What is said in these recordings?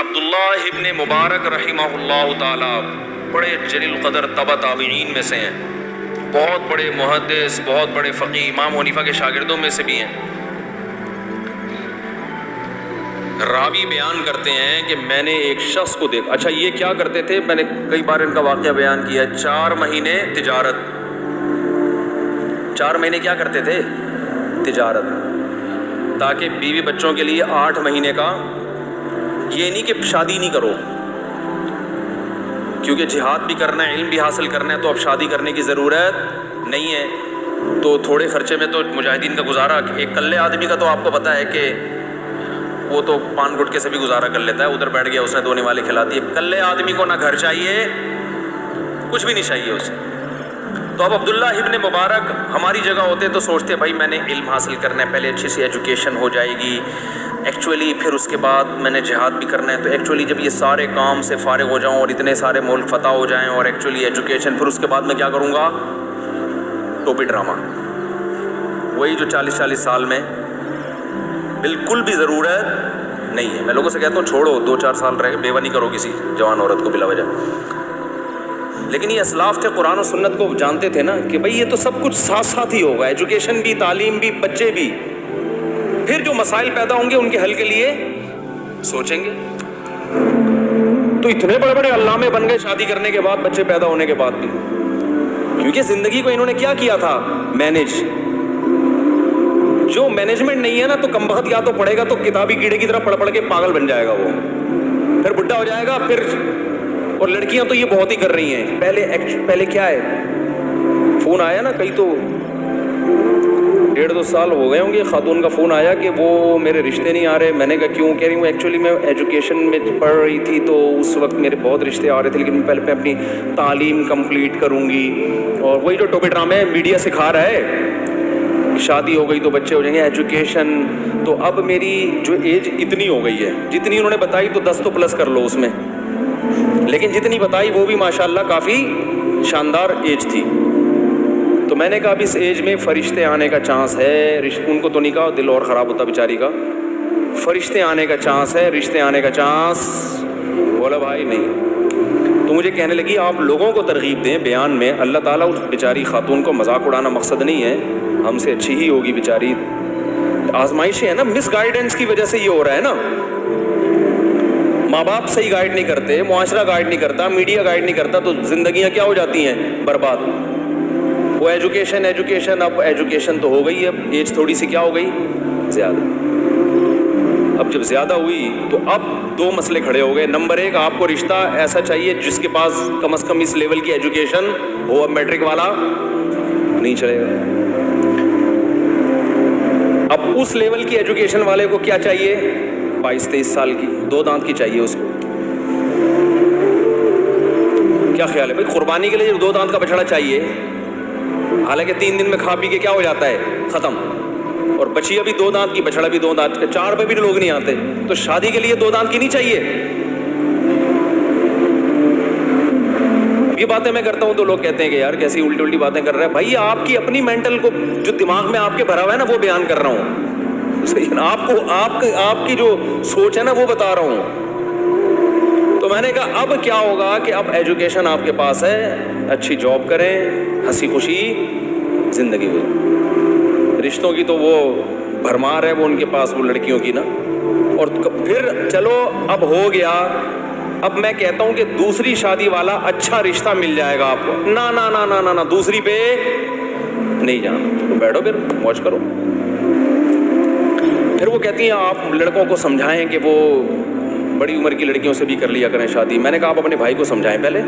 عبداللہ ابن مبارک رحمہ اللہ تعالی بڑے جلیل القدر تبع تابعین میں سے ہیں، بہت بڑے محدث، بہت بڑے فقیہ، امام حنیفہ کے شاگردوں میں سے بھی ہیں۔ راوی بیان کرتے ہیں کہ میں نے ایک شخص کو دیکھا۔ اچھا یہ کیا کرتے تھے، میں نے کئی بار ان کا واقعہ بیان کیا، 4 مہینے تجارت، 4 مہینے کیا کرتے تھے، تجارت، تاکہ بیوی بچوں کے لیے 8 مہینے کا، یہ نہیں کہ شادی نہیں کرو، کیونکہ جہاد بھی کرنا ہے، علم بھی حاصل کرنا ہے، تو اب شادی کرنے کی ضرورت نہیں ہے، تو تھوڑے خرچے میں تو مجاہدین کا گزارا، ایک کلے آدمی کا تو آپ کو پتہ ہے کہ وہ تو پان گٹکے سے بھی گزارا کر لیتا ہے، ادھر بیٹھ گیا اس نے دھونے والے کھلا دیے، کلے آدمی کو نہ گھر چاہیے، کچھ بھی نہیں چاہیے اسے۔ تو اب عبداللہ ابن مبارک ہماری جگہ ہوتے تو سوچتے بھائی میں نے علم حاصل کرنا ہے، پہلے اچھی سی ایجوکیشن ہو جائے گی، ایکچولی پھر اس کے بعد میں نے جہاد بھی کرنا ہے، تو ایکچولی جب یہ سارے کام سے فارغ ہو جاؤں اور اتنے سارے ملک فتح ہو جائیں اور ایکچولی ایجوکیشن، پھر اس کے بعد میں کیا کروں گا، ٹوپی ڈرامہ، وہی جو 40 سال میں بالکل بھی ضرورت نہیں ہے۔ میں لوگوں سے کہتا ہوں چھوڑو، 2-4 سال رہ بیوہ نہیں کرو کسی جوان عورت کو بلا وجہ، لیکن یہ اسلاف تھے، قرآن و سنت کو جانتے تھے نا کہ بھئی یہ تو سب کچھ ساتھ ساتھ ہی ہوگا، ایجوکیشن بھی، تعلیم بھی، بچے بھی، پھر جو مسائل پیدا ہوں گے ان کے حل کے لیے سوچیں گے۔ تو اتنے بڑے بڑے علامے بن گئے شادی کرنے کے بعد، بچے پیدا ہونے کے بعد بھی، کیونکہ زندگی کو انہوں نے کیا کیا تھا، مینج۔ جو مینجمنٹ نہیں ہے نا تو کم بخت یا تو پڑھے گا تو کتابی کیڑے کی طرح پڑھ پڑھ کے پاگل بن جائے گا، وہ پھر بڈھا ہو جائے گا پھر۔ اور لڑکیاں تو یہ بہت ہی کر رہی ہیں، پہلے کیا ہے، فون آیا نا، کئی تو 1.5-2 سال ہو گئے ہوں گے، خاتون کا فون آیا کہ وہ میرے رشتے نہیں آ رہے۔ میں نے کہا کیوں؟ کہہ رہی ہوں ایکچولی میں ایجوکیشن میں پڑھ رہی تھی تو اس وقت میرے بہت رشتے آ رہے تھے، لیکن پہلے میں اپنی تعلیم کمپلیٹ کروں گی۔ اور وہی جو ٹوپی ڈرامے میڈیا سکھا رہا ہے، شادی ہو گئی تو بچے ہو جائیں گے، ایجوکیشن۔ تو اب میری جو ایج اتنی ہو گئی ہے، جتنی انہوں نے بتائی تو 10 تو پلس کر لو اس میں، لیکن جتنی بتائی وہ بھی ماشاءاللہ کافی شاندار ایج تھی۔ تو میں نے کہا اب اس ایج میں فرشتے آنے کا چانس ہے، ان کو تو نہیں کہا، دل اور خراب ہوتا بیچاری کا، فرشتے آنے کا چانس ہے، رشتے آنے کا چانس۔ بولا بھائی نہیں۔ تو مجھے کہنے لگی آپ لوگوں کو ترغیب دیں بیان میں، اللہ تعالیٰ اس بیچاری خاتون کو مذاق اڑانا مقصد نہیں ہے، ہم سے اچھی ہی ہوگی بیچاری، آزمائشیں ہیں نا، مس گائیڈنس کی وجہ سے یہ ہو رہا ہے نا، ماں باپ صحیح گائیڈ نہیں کرتے، معاشرہ گائیڈ نہیں کرتا، میڈیا گائیڈ نہیں کرتا، تو زندگیاں کیا ہو جاتی ہیں، برباد۔ وہ ایجوکیشن، اب ایجوکیشن تو ہو گئی، اب ایج تھوڑی سی کیا ہو گئی، زیادہ۔ اب جب زیادہ ہوئی تو اب 2 مسئلے کھڑے ہو گئے۔ نمبر 1، آپ کو رشتہ ایسا چاہیے جس کے پاس کم از کم اس لیول کی ایجوکیشن ہو، اب میٹرک والا نہیں چلے گا۔ اب اس لیول کی ایجوکیشن والے کو کیا چاہیے، 22-23 سال کی، 2 دانت کی چاہیے اس کو۔ کیا خیال ہے بھائی، قربانی کے لیے 2 دانت کا بچڑا چاہیے، حالانکہ 3 دن میں کھا پی کے کیا ہو جاتا ہے، ختم۔ اور بچیا بھی 2 دانت کی، بچڑا بھی 2 دانت، 4 پہ بھی لوگ نہیں آتے، تو شادی کے لیے 2 دانت کی نہیں چاہیے۔ یہ باتیں میں کرتا ہوں تو لوگ کہتے ہیں کہ یار کیسی الٹی الٹی باتیں کر رہا ہے۔ بھائی آپ کی اپنی مینٹل کو، جو دماغ میں آپ کے بھرا ہوا ہے نا، وہ بیان کر رہا ہوں، صحیح نا، آپ کو آپ کی جو سوچ ہے نا وہ بتا رہا ہوں۔ تو میں نے کہا اب کیا ہوگا کہ اب ایجوکیشن آپ کے پاس ہے، اچھی جاب کریں، ہنسی خوشی زندگی گزاریں۔ رشتوں کی تو وہ بھرمار ہے وہ ان کے پاس، وہ لڑکیوں کی نا۔ اور پھر چلو اب ہو گیا، اب میں کہتا ہوں کہ دوسری شادی والا اچھا رشتہ مل جائے گا آپ کو، نا نا نا نا نا نا، دوسری پہ نہیں جانا، تو بیٹھو پھر موج کرو۔ پھر وہ کہتی ہیں آپ لڑکوں کو سمجھائیں کہ وہ بڑی عمر کی لڑکیوں سے بھی کر لیا کریں شادی۔ میں نے کہا آپ اپنے بھائی کو سمجھائیں پہلے،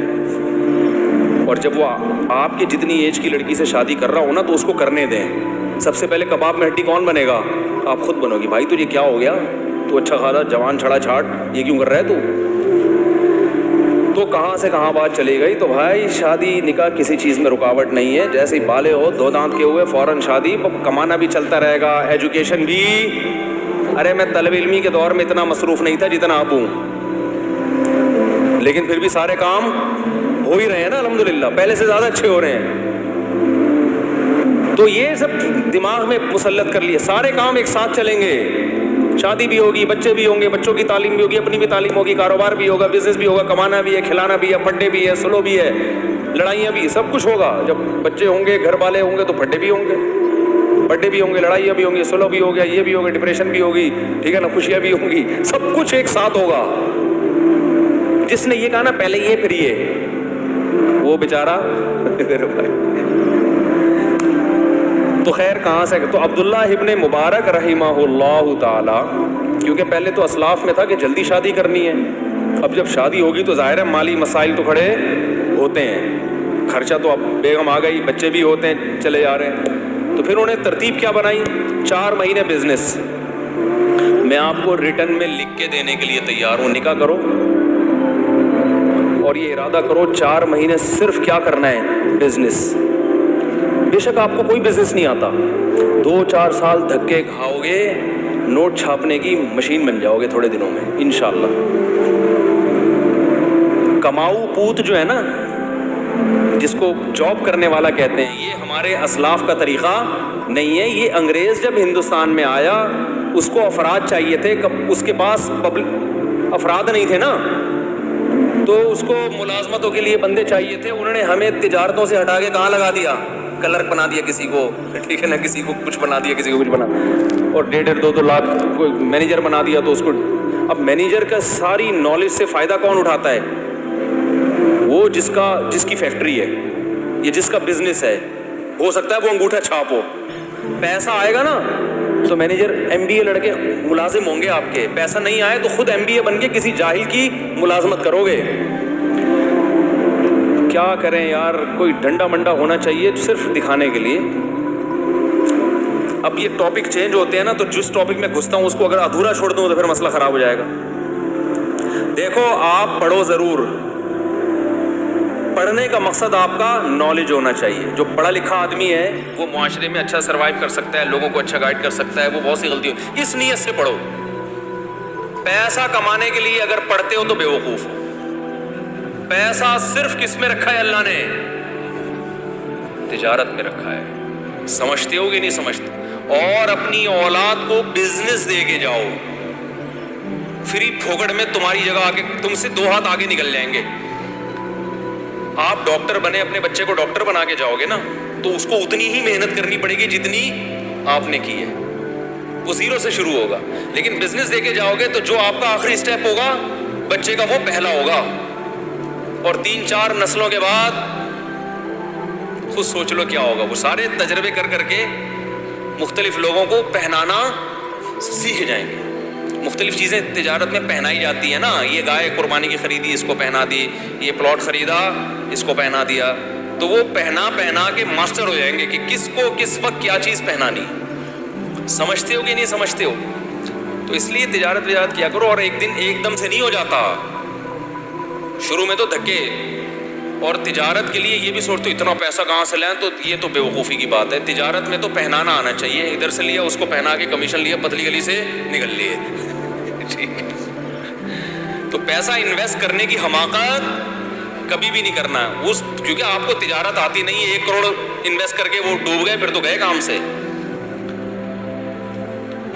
اور جب وہ آپ کی جتنی ایج کی لڑکی سے شادی کر رہا ہو نا تو اس کو کرنے دیں۔ سب سے پہلے کباب میں ہڈی کون بنے گا، آپ خود بنو گی۔ بھائی تجھے کیا ہو گیا، تو اچھا خاصا جوان چھڑا چھاٹ یہ کیوں کر رہا ہے تو کہاں سے کہاں بات چلی گئی۔ تو بھائی شادی نکاح کسی چیز میں رکاوٹ نہیں ہے، جیسے ہی بالے ہو 2 دانت کے ہوئے فوراً شادی، کمانا بھی چلتا رہے گا، ایجوکیشن بھی۔ ارے میں طلب علمی کے دور میں اتنا مصروف نہیں تھا جتنا اب ہوں، لیکن پھر بھی سارے کام ہو ہی رہے ہیں نا الحمدللہ، پہلے سے زیادہ اچھے ہو رہے ہیں۔ تو یہ سب دماغ میں مسلط کر لیے، سارے کام ایک ساتھ چلیں گے، شادی بھی ہوگی, بچے بھی ہوں گے, بچوں کی تعلیم بھی ہوگی, اپنی بھی تعلیم ہوگی, کاروبار بھی ہوگا, بزنس بھی ہوگا, کمانا بھی ہے, کھلانا بھی ہے, پھڈے بھی ہے, سلو بھی ہے, لڑائیاں بھی, سب کچھ ہوگا. جب بچے ہوں گے, گھر والے ہوں گے تو پھڈے بھی ہوں گے, بڈے بھی ہوں گے, لڑائیاں بھی ہوں گی, سلو بھی ہوگا, یہ بھی ہوگا, ڈپریشن بھی ہوگی, ٹھیک ہے نا, خوشیاں بھی ہوں گی, سب کچھ ایک ساتھ ہوگا. جس نے یہ کہا نا پہلے یہ پھر یہ, وہ بیچارہ تو خیر کہاں سے. تو عبداللہ ابن مبارک رحمہ اللہ تعالی, کیونکہ پہلے تو اسلاف میں تھا کہ جلدی شادی کرنی ہے, اب جب شادی ہوگی تو ظاہر ہے مالی مسائل تو کھڑے ہوتے ہیں, خرچہ تو اب بیگم آ گئی, بچے بھی ہوتے ہیں, چلے جا رہے ہیں. تو پھر انہیں ترتیب کیا بنائی, 4 مہینے بزنس. میں آپ کو ریٹرن میں لکھ کے دینے کے لیے تیار ہوں, نکاح کرو اور یہ ارادہ کرو 4 مہینے صرف کیا کرنا ہے, بزنس. بے شک آپ کو کوئی بزنس نہیں آتا, 2-4 سال دھکے کھاؤ گے, نوٹ چھاپنے کی مشین بن جاؤ گے تھوڑے دنوں میں انشاءاللہ. کماؤ پوت جو ہے نا, جس کو جاب کرنے والا کہتے ہیں, یہ ہمارے اسلاف کا طریقہ نہیں ہے. یہ انگریز جب ہندوستان میں آیا, اس کو افراد چاہیے تھے, اس کے پاس افراد نہیں تھے نا, تو اس کو ملازمتوں کے لیے بندے چاہیے تھے. انہوں نے ہمیں تجارتوں سے ہٹا کے کہاں لگا دیا, کلرک بنا دیا کسی کو, ٹھیک ہے نا, کسی کو کچھ بنا دیا, کسی کو کچھ بنا, اور 1.5-2 لاکھ کوئی مینیجر بنا دیا. تو اس کو اب مینیجر کا ساری نالج سے فائدہ کون اٹھاتا ہے, وہ جس کی فیکٹری ہے یا جس کا بزنس ہے. ہو سکتا ہے وہ انگوٹھا چھاپ ہو, پیسہ آئے گا نا تو مینیجر MBA لڑکے ملازم ہوں گے آپ کے, پیسہ نہیں آئے تو خود MBA بن کے کسی جاہل کی ملازمت کرو گے. کیا کریں یار, کوئی ڈنڈا منڈا ہونا چاہیے صرف دکھانے کے لیے. اب یہ ٹاپک چینج ہوتے ہیں نا, تو جس ٹاپک میں گھستا ہوں اس کو اگر ادھورا چھوڑ دوں تو پھر مسئلہ خراب ہو جائے گا. دیکھو آپ پڑھو ضرور, پڑھنے کا مقصد آپ کا نالج ہونا چاہیے. جو پڑھا لکھا آدمی ہے وہ معاشرے میں اچھا سروائیو کر سکتا ہے, لوگوں کو اچھا گائیڈ کر سکتا ہے, وہ بہت سی غلطی ہو, اس نیت سے پڑھو. پیسہ کمانے کے لیے اگر پڑھتے ہو تو بے وقوف ہو. پیسہ صرف کس میں رکھا ہے اللہ نے, تجارت میں رکھا ہے. سمجھتے ہو کہ نہیں سمجھتے؟ اور اپنی اولاد کو بزنس دے کے جاؤ, فری پھوکڑ میں تمہاری جگہ آگے, تم سے 2 ہاتھ آگے نکل جائیں گے. آپ ڈاکٹر بنے, اپنے بچے کو ڈاکٹر بنا کے جاؤ گے نا, تو اس کو اتنی ہی محنت کرنی پڑے گی جتنی آپ نے کی ہے. وہ 0 سے شروع ہوگا. لیکن بزنس دے کے جاؤ گے تو جو آپ کا آخری سٹیپ ہوگا بچے کا, وہ پہلا ہوگا. اور 3-4 نسلوں کے بعد خود سوچ لو کیا ہوگا. وہ سارے تجربے کر کر کے مختلف لوگوں کو پہنانا سیکھ جائیں گے. مختلف چیزیں تجارت میں پہنائی جاتی ہیں نا, یہ گائے قربانی کی خریدی, اس کو پہنا دی, یہ پلاٹ خریدا, اس کو پہنا دیا. تو وہ پہنا کے ماسٹر ہو جائیں گے کہ کس کو کس وقت کیا چیز پہنانی. سمجھتے ہو کہ نہیں سمجھتے ہو؟ تو اس لیے تجارت کیا کرو. اور ایک دم سے نہیں ہو جاتا, شروع میں تو دھکے. اور تجارت کے لیے یہ بھی سوچتے ہو اتنا پیسہ کہاں سے لائیں, تو یہ تو بے وقوفی کی بات ہے. تجارت میں تو پہنانا آنا چاہیے. ادھر سے لیا, اس کو پہنا کے کمیشن لیا, پتلی گلی سے نکل لیے. ٹھیک ہے, تو پیسہ انویسٹ کرنے کی حماقت کبھی بھی نہیں کرنا. کیونکہ آپ کو تجارت آتی نہیں ہے, 1 کروڑ انویسٹ کر کے وہ ڈوب گئے, پھر تو گئے کام سے.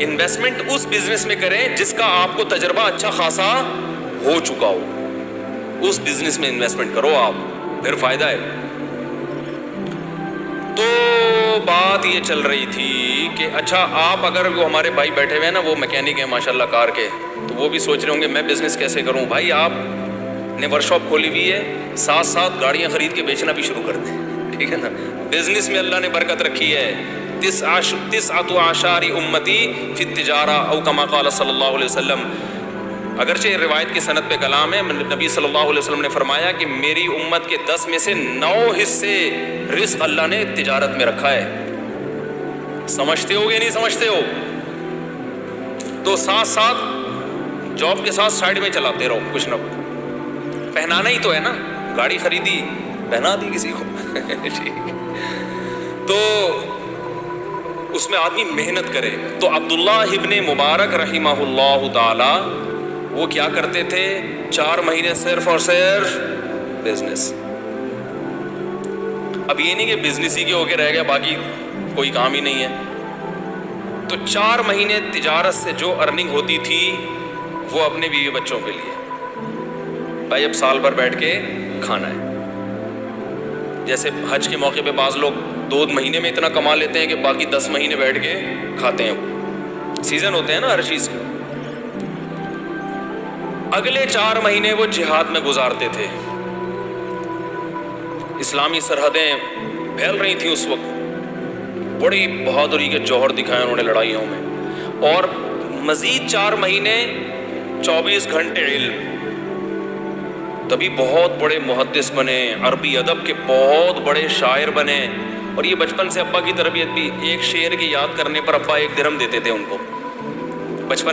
انویسٹمنٹ اس بزنس میں کریں جس کا آپ کو تجربہ اچھا خاصا ہو چکا ہو, اس بزنس میں انویسٹمنٹ کرو آپ, پھر فائدہ ہے. تو بات یہ چل رہی تھی کہ اچھا آپ اگر وہ ہمارے بھائی بیٹھے ہوئے ہیں نا, وہ میکینک ہیں ماشاءاللہ کار کے, تو وہ بھی سوچ رہے ہوں گے میں بزنس کیسے کروں. بھائی آپ نے ورک شاپ کھولی ہوئی ہے, ساتھ گاڑیاں خرید کے بیچنا بھی شروع کر دیں, ٹھیک ہے نا. بزنس میں اللہ نے برکت رکھی ہے. 9 اعشاری امتی فی التجارہ او کما قال صلی اللہ علیہ وسلم. اگرچہ روایت کی سند پہ کلام ہے, نبی صلی اللہ علیہ وسلم نے فرمایا کہ میری امت کے 10 میں سے 9 حصے رزق اللہ نے تجارت میں رکھا ہے. سمجھتے ہو گے نہیں سمجھتے ہو؟ تو ساتھ جاب کے ساتھ سائڈ میں چلاتے رہو کچھ نہ کچھ. پہنانا ہی تو ہے نا, گاڑی خریدی پہنا دی کسی کو. تو اس میں آدمی محنت کرے. تو عبداللہ ابن مبارک رحمہ اللہ تعالی وہ کیا کرتے تھے, 4 مہینے صرف اور صرف بزنس. اب یہ نہیں کہ بزنس ہی کے ہو کے رہ گیا, باقی کوئی کام ہی نہیں ہے. تو تو 4 مہینے تجارت سے جو ارننگ ہوتی تھی وہ اپنے بیوی بچوں کے لیے، بھائی اب سال بھر بیٹھ کے کھانا ہے۔ جیسے حج کے موقع پہ بعض لوگ 2 مہینے میں اتنا کما لیتے ہیں کہ باقی 10 مہینے بیٹھ کے کھاتے ہیں، سیزن ہوتے ہیں نا ہر چیز کے۔ اگلے 4 مہینے وہ جہاد میں گزارتے تھے۔ اسلامی سرحدیں پھیل رہی تھیں اس وقت، بڑی بہادری کے جوہر دکھائے انہوں نے لڑائیوں میں، اور مزید 4 مہینے 24 گھنٹے علم۔ تبھی بہت بڑے محدث بنے، عربی ادب کے بہت بڑے شاعر بنے، اور یہ بچپن سے ابا کی تربیت بھی، ایک شعر کی یاد کرنے پر ابا 1 درہم دیتے تھے ان کو بچپن